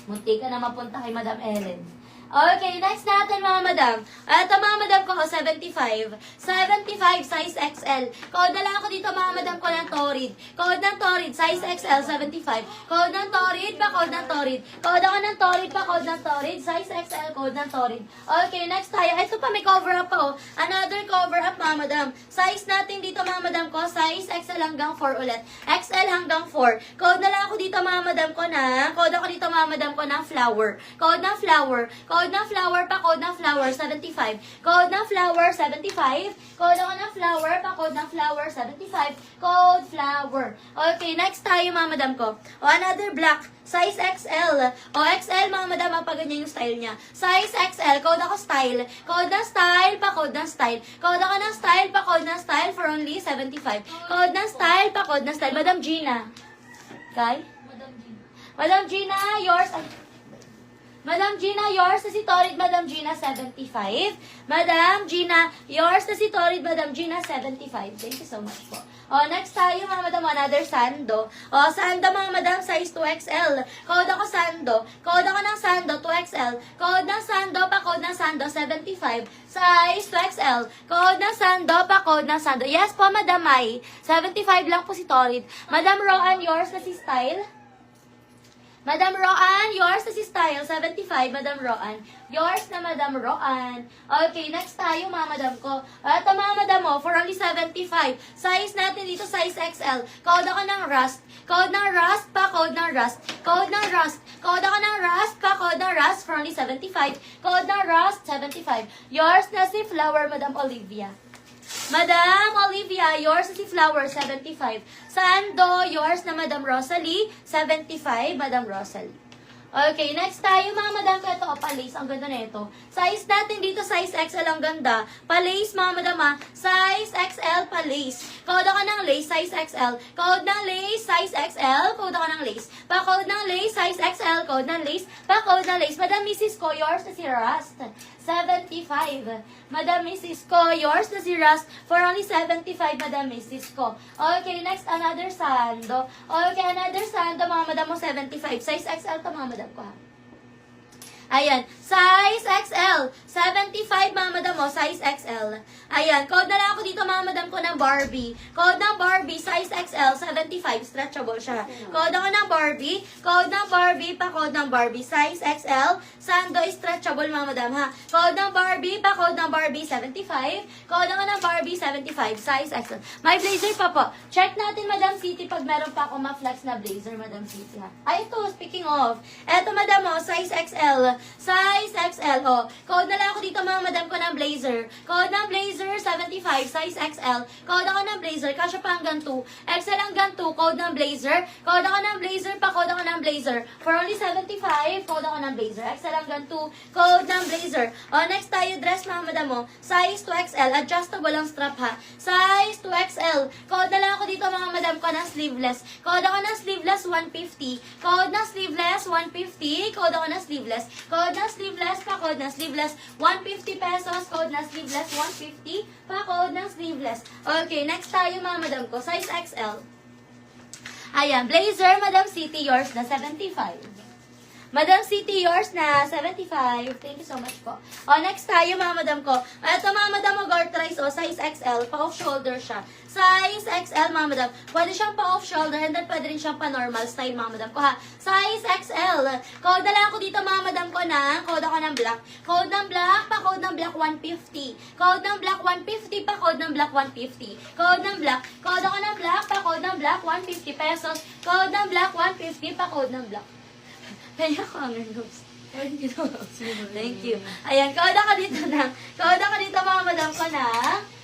Munti ka na mapunta kay Madam Ellen. Okay, next natin mga madam. Ito mga madam ko, 75. 75, size XL. Code na lang ako dito mga madam ko ng Torrid. Code ng Torrid, size XL, 75. Code ng Torrid pa, code ng Torrid. Code ako ng Torrid pa, code ng Torrid. Size XL, code ng Torrid. Okay, next tayo. Ito pa, may cover up pa oh. Another cover up mga madam. Size natin dito mga madam ko, size XL hanggang 4 ulit. XL hanggang 4. Code na lang ako dito mga madam ko na, code ako dito mga madam ko ng flower. Code ng flower. Code ng flower pa, code ng flower, 75. Code ng flower, 75. Code ako ng flower pa, code ng flower, 75. Code flower. Okay, next tayo mga madam ko. O, another black. Size XL. O, XL mga madam, ang ganyan yung style niya. Size XL, code ako style. Code ng style pa, code ng style. Code ako ng style pa, code ng style for only 75. Code ng style pa, code ng style. Madam Gina. Okay? Madam Gina, yours. Madam Gina, yours na si Torrid, Madam Gina, 75. Madam Gina, yours na si Torrid, Madam Gina, 75. Thank you so much po. O, next tayo mga madam, another sando. O, sando mga madam, size 2XL. Code ako sando. Code ako ng sando, 2XL. Code ng sando pa, code ng sando, 75. Size 2XL. Code ng sando pa, code ng sando. Yes po, Madam Mai. 75 lang po si Torrid. Madam Roan, yours na si Style. Madam Roan, yours na si Style, 75, Madam Roan. Yours na Madam Roan. Okay, next tayo mga madam ko. Ito mga madam mo, for only 75. Size natin dito, size XL. Code ako ng Rust. Code ng Rust pa, code ng Rust. Code ng Rust. Code ako ng Rust pa, code ng Rust for only 75. Code ng Rust, 75. Yours na si Flower, Madam Olivia. Madam Olivia, yours na si Flower, 75. Sando, yours na Madam Rosalie, 75, Madam Rosalie. Okay, next tayo mga madam ko. Ito, palace. Ang ganda na ito. Size natin dito, size XL. Ang ganda. Palace, mga madam ha. Size XL, palace. Code ako ng lace, size XL. Code ng lace, size XL. Code ako ng lace. Pa-code ng lace, size XL. Code ng lace. Pa-code ng lace. Madam Mrs. ko, yours na si Rust. 75. Madam Mrs. ko, yours na si Rust. For only 75, Madam Mrs. ko. Okay, next, another sando. Okay, another sando, mga madam mo, 75. Size XL to, mga madam ko ha. Ayan, size XL. 75, mga madam mo, size XL. Ayan, code na lang ako dito, mga madam ko, ng Barbie. Code ng Barbie, size XL, 75. Stretchable siya. Code ako ng Barbie. Code ng Barbie, pa code ng Barbie, size XL. Sando, stretchable, mga madam, ha. Code ng Barbie, pa code ng Barbie, 75. Code ako ng Barbie, 75. Size XL. May blazer pa po. Check natin, Madam City, pag meron pa ako ma-flex na blazer, Madam City, ha. Ay, ito, speaking of. Eto, madam, oh, size XL. Size XL, oh. Code na lang ako dito, mga madam ko, ng blazer. Code ng blazer, 75. Size XL. Code ako ng blazer. Kasya pa hanggang 2. XL hanggang 2. Code ng blazer. Code ako ng blazer pa. Code ako ng blazer. For only 75, code ako ng blazer. XL hanggang 2. Code ng blazer. Oh, next tayo, dress, mga madam mo. Size 2XL. Adjustable ang strap, ha. Size 2XL. Code na lang ako dito, mga madam ko, ng sleeveless. Code ako ng sleeveless, 150. Code ng sleeveless, 150. Code ako ng sleeveless. Code na sleeveless, pa code na sleeveless, 150 pesos, code na sleeveless, 150, pa code na sleeveless. Okay, next tayo mga madam ko, size XL. Ayan, blazer, Madam City, yours na 75. Madam City, yours na 75. Thank you so much po. O, next tayo mga madam ko. Ito mga madam mo, Gortrice, o, size XL, pa-off shoulder siya. Size XL, mga madam. Pwede siyang pa-off shoulder and then pwede rin siyang pa-normal style, mga madam ko, ha. Size XL. Code na lang ako dito, mga madam ko, na code ako ng black. Code ng black, pa-code ng black, 150. Code ng black, 150, pa-code ng black, 150. Code ng black. Code ako ng black, pa-code ng black, 150 pesos. Code ng black, 150, pa-code ng black. Kaya ko ang nose. Thank you. Ayan, code ako dito na. Code ako dito, mga madam ko, na.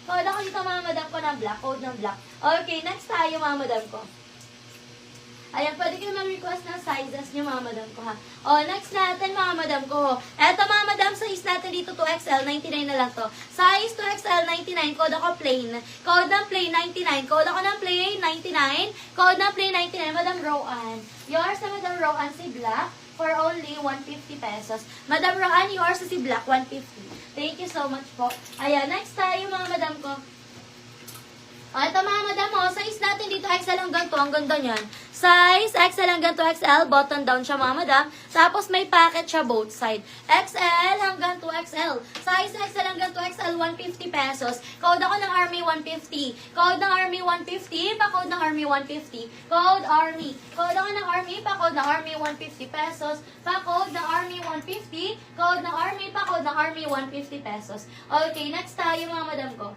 Code ako dito, mga madam ko, ng black. Code ng black. Okay, next tayo, mga madam ko. Ayan, pwede kayo mag-request ng sizes niyo, mga madam ko, ha. O, next natin, mga madam ko. Eto, mga madam, size natin dito 2XL, 99 na lang to. Size 2XL, 99. Code ako plain. Code ng plain, 99. Code ako ng plain, 99. Code ng plain, 99. Madam Roan. Yours na Madam Roan, si black, for only 150 pesos. Madam Roan, yours na si black, 150. Thank you so much po. Ayan, next tayo, mga madam ko. O, ito mga madam, o, size natin dito, XL hanggang to, ang ganda niyan. Size, XL hanggang to XL, button down siya mga madam. Tapos may packet siya both side. XL hanggang to XL. Size XL hanggang to XL, 150 pesos. Code ako ng Army 150. Code ng Army 150, pa-code ng Army 150. Code Army. Code ako ng Army, pa-code ng Army 150 pesos. Pa-code ng Army 150. Code ng Army, pa-code ng Army 150 pesos. Okay, next tayo mga madam ko.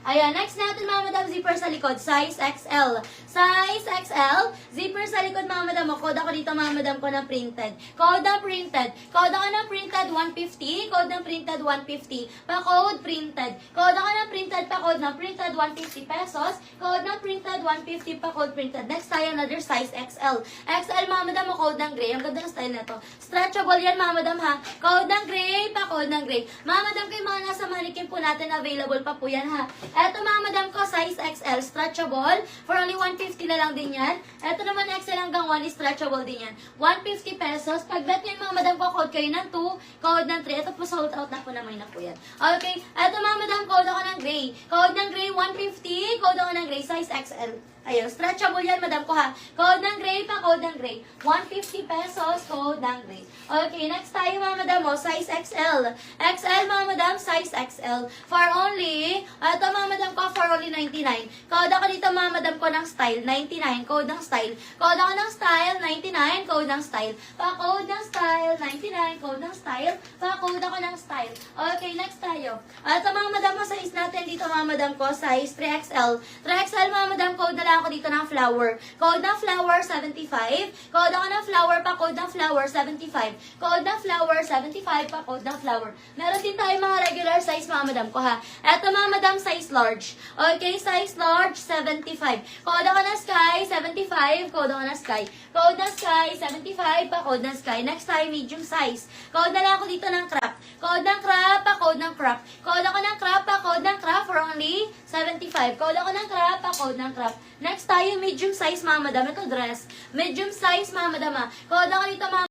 Ayan, next natin mga madam, zipper sa likod, size XL. Size XL, zipper sa likod mga madam, o, code ako dito mga madam ko ng printed. Code ng printed. Code ako ng printed 150, code ng printed 150. Pa-code printed. Code ako ng printed, pa-code ng printed 150 pesos. Code ng printed 150, pa-code printed. Next tayo, another size XL. XL mga madam, o, code ng gray. Ang ganda ng style na to. Stretchable yan mga madam ha. Code ng gray, pa-code ng gray. Mga madam ko yung mga nasa manikin po natin, available pa po yan ha. Eto mga madam ko, size XL, stretchable. For only 150 na lang din yan. Eto naman XL hanggang 1 is stretchable din yan. 150 pesos. Pag bet nyo yung mga madam ko, code kayo ng 2, code ng 3. Ito po sold out na po naman na po yan. Okay, eto mga madam, code ako ng gray. Code ng gray, 150. Code ako ng gray, size XL. Ayun, stretchable yan, madam ko ha. Code ng gray pa, code ng gray. 150 pesos, code ng gray. Okay, next tayo mga madam mo, size XL. XL mga madam, size XL. For only, ito mga madam ko, for only 99. Code ako dito mga madam ko ng style, 99. Code ng style. Code ako ng style, 99. Code ng style. Pa-code ng style, 99. Code ng style. Pa-code ako ng style. Okay, next tayo. Ito mga madam mo, size natin dito mga madam ko, size 3XL. 3XL mga madam, code na lang ako dito ng flower. Code ng flower, 75. Code ako ng flower, pa-code ng flower, 75. Code ng flower, 75. Pa-code ng flower. Meron din tayo mga regular size mga madam ko ha. Eto mga madam, size large. Okay, size large, 75. Code ako ng sky, 75. Code ako ng sky. Code ng sky, 75. Pa-code ng sky. Next tayo, medium size. Code na lang ako dito ng crop. Code ng crop, pa-code ng crop. Code ako ng crop, pa-code ng crop for only 75. Code ako ng crop, pa-code ng crop. Next tayo, medium size mga madam. Ito dress. Medium size mga madam ha. Code ako dito mga